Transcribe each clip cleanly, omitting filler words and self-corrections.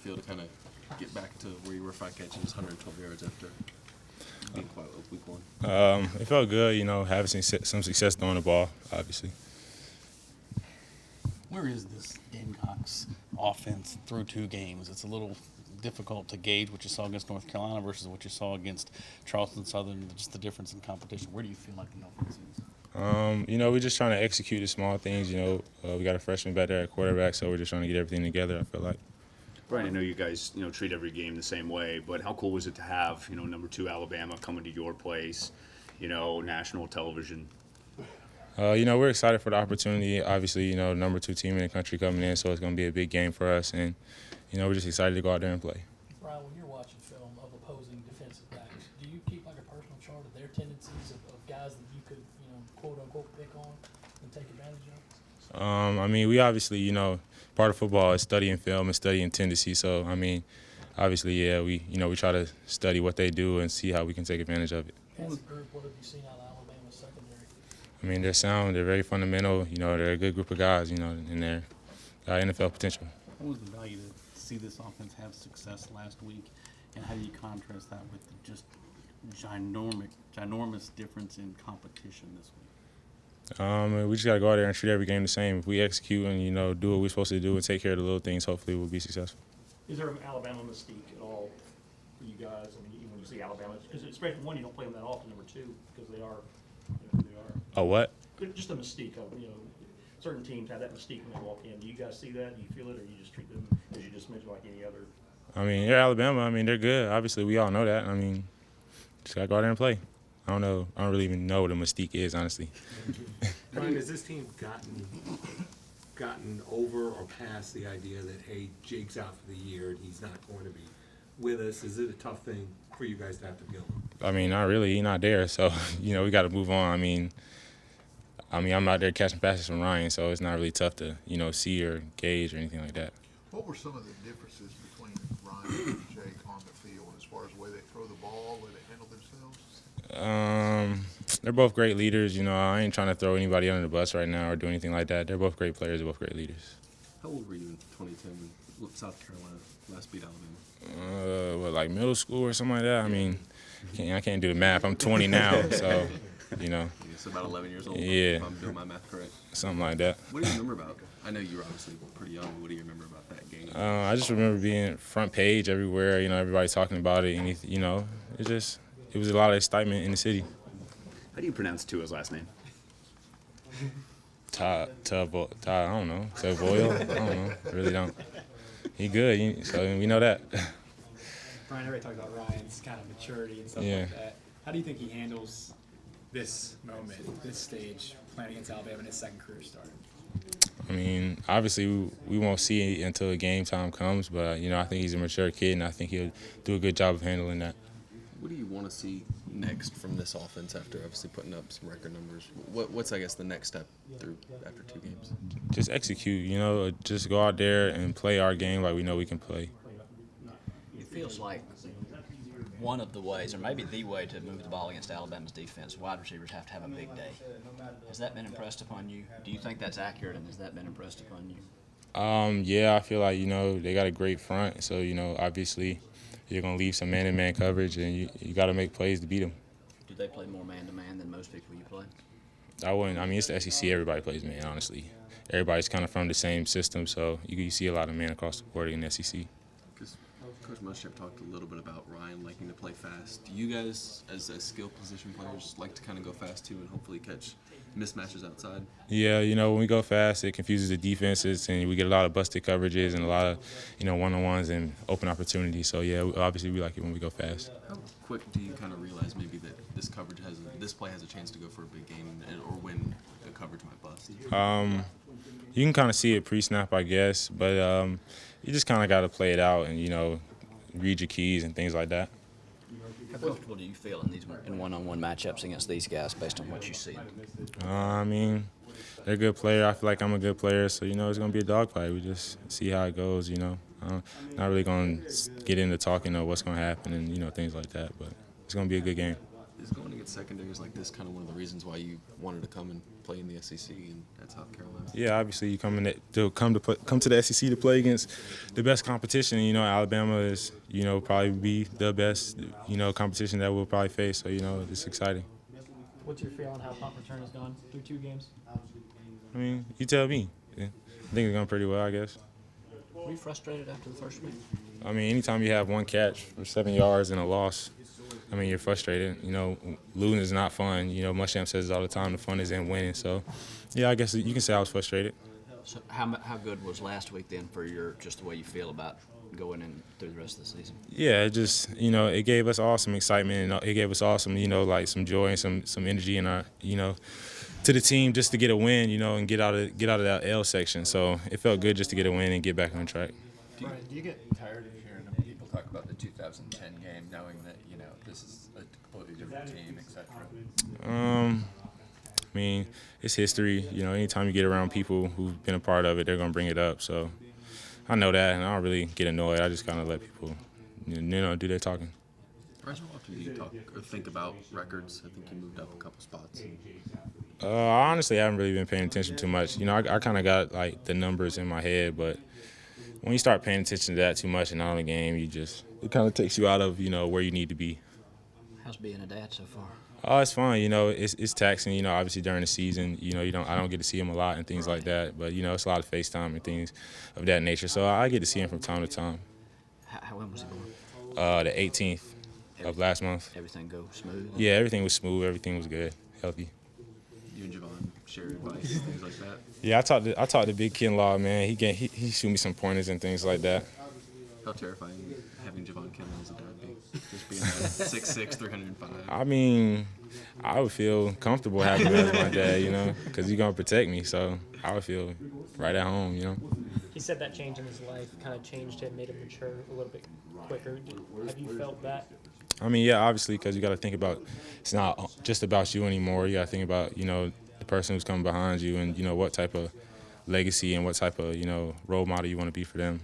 feel to kind of get back to where you were 5 catches, 112 yards after being quiet with week 1? It felt good, having some success throwing the ball, obviously. Where is this Gamecocks offense through 2 games? It's a little difficult to gauge what you saw against North Carolina versus what you saw against Charleston Southern, just the difference in competition. Where do you feel like the offense is? We're just trying to execute the small things. We got a freshman back there at quarterback, so we're just trying to get everything together, I feel like. Bryan, I know you guys, treat every game the same way, but how cool was it to have, number 2 Alabama coming to your place, national television? We're excited for the opportunity. Obviously, number 2 team in the country coming in, so it's going to be a big game for us, and we're just excited to go out there and play. Bryan, when you're watching film of opposing defensive backs, do you keep like a personal chart of their tendencies of guys that you could, quote unquote, pick on and take advantage of? We obviously, part of football is studying film and studying tendency. So, obviously, yeah, we try to study what they do and see how we can take advantage of it. As a group, what have you seen out of Alabama's secondary? They're sound, they're very fundamental. They're a good group of guys, and they're got NFL potential. What was the value to see this offense have success last week, and how do you contrast that with the just ginormous difference in competition this week? We just got to go out there and treat every game the same. If we execute and, do what we're supposed to do and take care of the little things, hopefully we'll be successful. Is there an Alabama mystique at all for you guys? Even when you see Alabama, because especially one, you don't play them that often. Number 2, because they are who they are. Oh, what? Just a mystique of certain teams have that mystique when they walk in. Do you guys see that? Do you feel it, or you just treat them as you just mentioned like any other? They're Alabama. They're good. Obviously, we all know that. Just got to go out there and play. I don't know. I don't really even know what a mystique is, honestly. Bryan, has this team gotten over or past the idea that, hey, Jake's out for the year and he's not going to be with us? Is it a tough thing for you guys to have to deal with? Not really. He's not there, so we got to move on. I'm out there catching passes from Ryan, so it's not really tough to see or gauge or anything like that. What were some of the differences between Ryan and Jake on the field as far as the way they throw the ball, the way they handle themselves? They're both great leaders. I ain't trying to throw anybody under the bus right now or do anything like that. They're both great players. They're both great leaders. How old were you in 2010 when South Carolina last beat Alabama? Like middle school or something like that? I can't do the math. I'm 20 now, so, It's about 11 years old, yeah, if I'm doing my math correct. Something like that. What do you remember about? I know you were obviously pretty young, but what do you remember about that game? I just remember being front page everywhere, everybody talking about it, and, it was a lot of excitement in the city. How do you pronounce Tua's last name? I don't know. Boyle? I don't know. Really don't. He good, so we know that. Bryan, everybody talked about Ryan's kind of maturity and stuff Yeah. like that. How do you think he handles this moment, this stage, playing against Alabama in his second career start? Obviously we won't see it until the game time comes, but, I think he's a mature kid, and I think he'll do a good job of handling that. What do you want to see next from this offense after obviously putting up some record numbers? What's I guess, the next step after 2 games? Just execute, just go out there and play our game like we know we can play. It feels like one of the ways, or maybe the way to move the ball against Alabama's defense, wide receivers have to have a big day. Has that been impressed upon you? Do you think that's accurate, and has that been impressed upon you? Yeah, I feel like, they got a great front, so, obviously you're going to leave some man-to-man coverage, and you got to make plays to beat them. Do they play more man-to-man than most people you play? I wouldn't. It's the SEC. Everybody plays man, honestly. Everybody's kind of from the same system, so you see a lot of men across the board in the SEC. Because Coach Muschamp talked a little bit about Ryan liking to play fast. Do you guys, as skill position players, like to kind of go fast too and hopefully catch mismatches outside? Yeah, when we go fast, it confuses the defenses, and we get a lot of busted coverages and a lot of, one-on-ones and open opportunities. So, yeah, obviously we like it when we go fast. How quick do you kind of realize maybe that this play has a chance to go for a big game or when the coverage might bust? You can kind of see it pre-snap, I guess, but you just kind of got to play it out and, read your keys and things like that. How comfortable do you feel in one-on-one matchups against these guys based on what you see? They're a good player. I feel like I'm a good player, so, it's going to be a dogfight. We just see how it goes, not really going to get into talking of what's going to happen and, things like that, but it's going to be a good game. Is going against secondary is like this kind of one of the reasons why you wanted to come and play in the SEC and at South Carolina? Yeah, obviously you come to the SEC to play against the best competition. You know, Alabama is, you know, probably be the best, you know, competition that we'll probably face. So, you know, it's exciting. What's your feel on how punt return has gone through 2 games? I mean, you tell me. Yeah. I think it's going pretty well, I guess. Were you frustrated after the first week? I mean, anytime you have one catch for 7 yards and a loss, I mean, you're frustrated. You know, losing is not fun. You know, Muschamp says it all the time, the fun is in winning. So, yeah, I guess you can say I was frustrated. So how good was last week then for just the way you feel about going in through the rest of the season? Yeah, it just, you know, it gave us all some excitement and it gave us all some, you know, like some joy and some energy in our, you know, to the team just to get a win, you know, and get out of that L section. So it felt good just to get a win and get back on track. Bryan, do you get tired of hearing people talk about the 2010 game, knowing that, you know, this is a completely different team, etc.? I mean, it's history. You know, anytime you get around people who've been a part of it, they're going to bring it up. So I know that, and I don't really get annoyed. I just kind of let people, you know, do their talking. How often do you talk or think about records? I think you moved up a couple spots. I honestly haven't really been paying attention too much. You know, I kind of got, like, the numbers in my head, but when you start paying attention to that too much and not on the game, it kind of takes you out of, you know, where you need to be. How's being a dad so far? Oh, it's fun. You know, it's taxing. You know, obviously during the season, you know, I don't get to see him a lot and things like that. But you know, it's a lot of FaceTime and things of that nature. So I get to see him from time to time. When was he born? The 18th of last month. Everything go smooth? Yeah, everything was smooth. Everything was good, healthy. You and Javon share advice, things like that. Yeah, I talked to Big Kinlaw, man. He shoot me some pointers and things like that. How terrifying having Javon Kinlaw as a dad be? Just being 6'6", 305. I mean, I would feel comfortable having him as my dad, you know, because he's going to protect me. So I would feel right at home, you know. He said that change in his life kind of changed him, made him mature a little bit quicker. Have you felt that? I mean, yeah, obviously, because you got to think about it's not just about you anymore. You got to think about, you know, the person who's coming behind you and, you know, what type of legacy and what type of, you know, role model you want to be for them.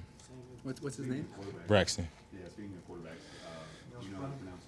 What's his name? Braxton. Yeah, speaking of quarterbacks, you know how to pronounce